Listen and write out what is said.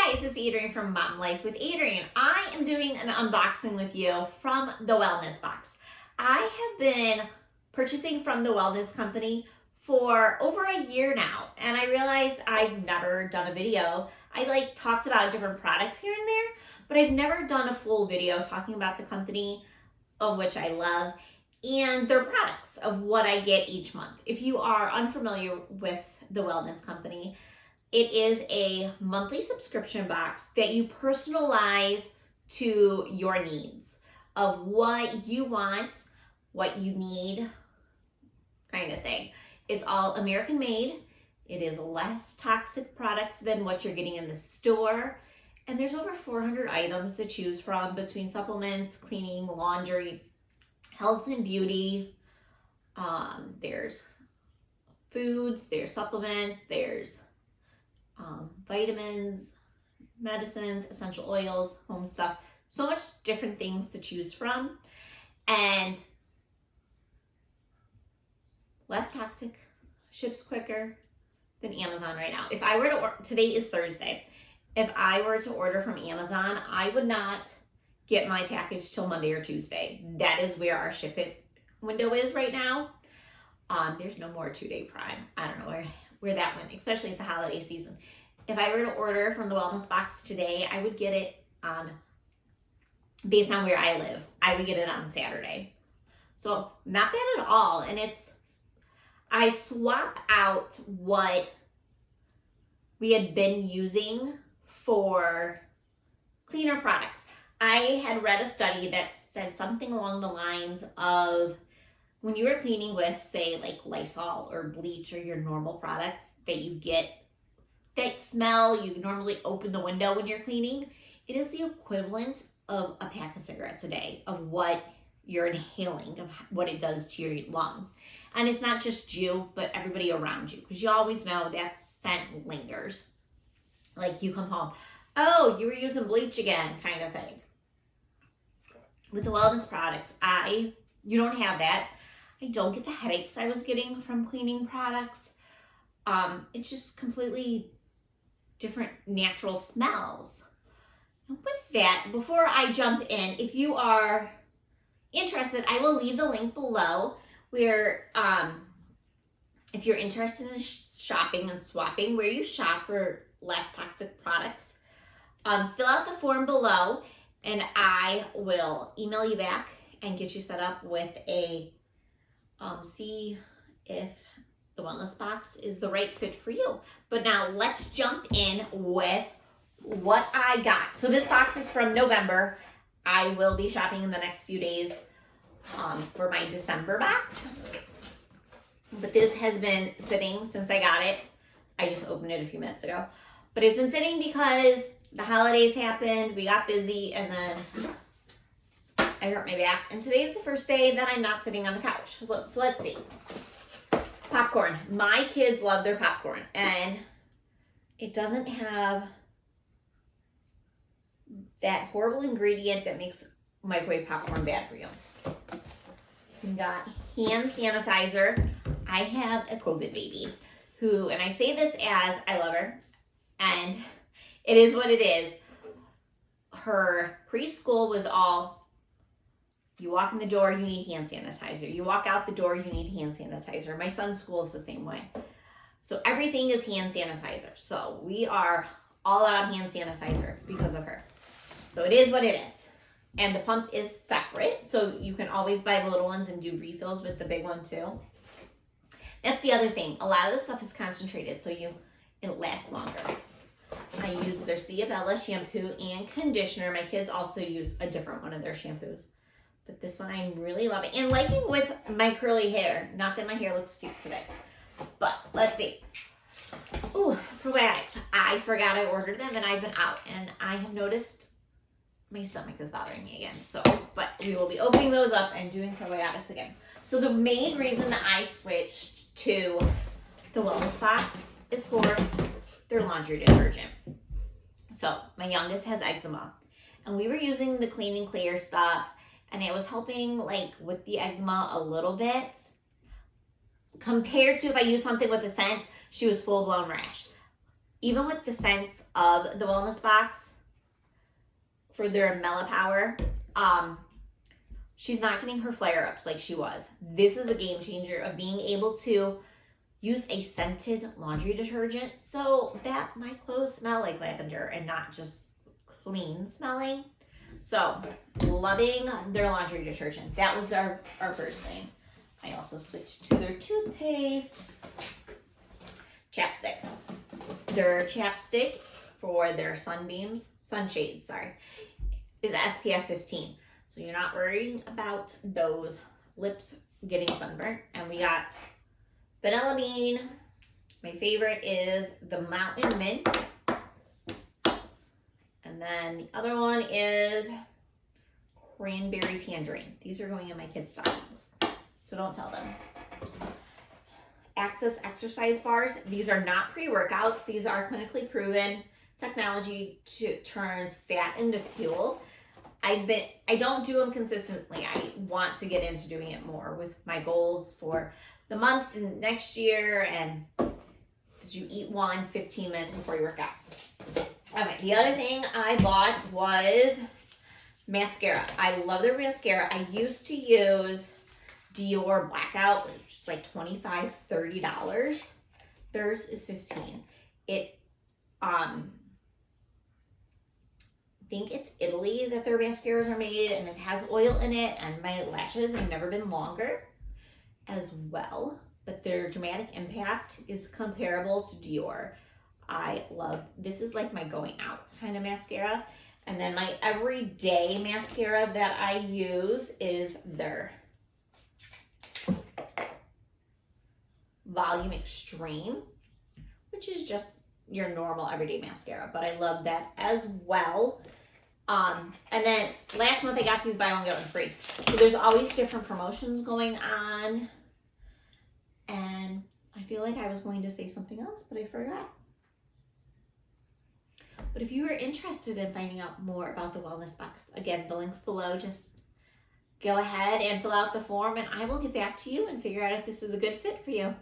guys, it's Adrienne from Mom Life with Adrienne. I am doing an unboxing with you from the Wellness Box. I have been purchasing from the Wellness Company for over a year now, and I realized I've never done a video. I talked about different products here and there, but I've never done a full video talking about the company, of which I love, and their products of what I get each month. If you are unfamiliar with the Wellness Company, it is a monthly subscription box that you personalize to your needs of what you want, what you need, kind of thing. It's all American made. It is less toxic products than what you're getting in the store. And there's over 400 items to choose from between supplements, cleaning, laundry, health and beauty. There's foods, there's supplements, there's vitamins, medicines, essential oils, home stuff, so much different things to choose from, and less toxic, ships quicker than Amazon right now. If I were to order, today is Thursday, if I were to order from Amazon, I would not get my package till Monday or Tuesday. That is where our shipping window is right now. There's no more 2-day Prime. I don't know where that went, especially at the holiday season. If I were to order from the Wellness Box today, I would get it based on where I live, I would get it on Saturday. So not bad at all. And I swap out what we had been using for cleaner products. I had read a study that said something along the lines of when you are cleaning with, say, like Lysol or bleach or your normal products that you get that smell, you normally open the window when you're cleaning, it is the equivalent of a pack of cigarettes a day of what you're inhaling, of what it does to your lungs. And it's not just you, but everybody around you, because you always know that scent lingers. Like you come home, oh, you were using bleach again, kind of thing. With the wellness products, you don't have that. I don't get the headaches I was getting from cleaning products. It's just completely different natural smells. And with that, before I jump in, if you are interested, I will leave the link below where if you're interested in shopping and swapping, where you shop for less toxic products, fill out the form below and I will email you back and get you set up with a see if the Wellness Box is the right fit for you. But now let's jump in with what I got. So this box is from November. I will be shopping in the next few days for my December box. But this has been sitting since I got it. I just opened it a few minutes ago. But it's been sitting because the holidays happened, we got busy, and then I hurt my back, and today's the first day that I'm not sitting on the couch. Look, so let's see. Popcorn. My kids love their popcorn, and it doesn't have that horrible ingredient that makes microwave popcorn bad for you. We got hand sanitizer. I have a COVID baby who, and I say this as I love her, and it is what it is. Her preschool was all, you walk in the door, you need hand sanitizer. You walk out the door, you need hand sanitizer. My son's school is the same way. So everything is hand sanitizer. So we are all out hand sanitizer because of her. So it is what it is. And the pump is separate. So you can always buy the little ones and do refills with the big one too. That's the other thing. A lot of the stuff is concentrated, so it lasts longer. I use their Ciabella shampoo and conditioner. My kids also use a different one of their shampoos. But this one I'm really loving. And liking with my curly hair. Not that my hair looks cute today. But let's see. Ooh, probiotics. I forgot I ordered them and I've been out. And I have noticed my stomach is bothering me again. So, but we will be opening those up and doing probiotics again. So the main reason that I switched to the Wellness Box is for their laundry detergent. So my youngest has eczema. And we were using the Clean and Clear stuff. And it was helping like with the eczema a little bit. Compared to if I used something with a scent, she was full blown rash. even with the scents of the wellness box for their Mela Power, she's not getting her flare ups like she was. This is a game changer of being able to use a scented laundry detergent so that my clothes smell like lavender and not just clean smelling. So, loving their laundry detergent. That was our first thing. I also switched to their toothpaste. Chapstick. Their chapstick for their sunshades, is SPF 15. So you're not worrying about those lips getting sunburnt. And we got vanilla bean. My favorite is the Mountain Mint. And then the other one is cranberry tangerine. These are going in my kids' stockings, so don't sell them. Access exercise bars. These are not pre-workouts. These are clinically proven technology to turns fat into fuel. I don't do them consistently. I want to get into doing it more with my goals for the month and next year, and because you eat 15 minutes before you work out. Okay, the other thing I bought was mascara. I love their mascara. I used to use Dior Blackout, which is like $25, $30. Theirs is $15. I think it's Italy that their mascaras are made, and it has oil in it, and my lashes have never been longer as well, but their dramatic impact is comparable to Dior. I love, this is like my going out kind of mascara. And then my everyday mascara that I use is their Volume Extreme, which is just your normal everyday mascara, but I love that as well. And then last month I got these buy one get one free. So there's always different promotions going on. And I feel like I was going to say something else, but I forgot. But if you are interested in finding out more about the wellness box, again, the link's below. Just go ahead and fill out the form, and I will get back to you and figure out if this is a good fit for you.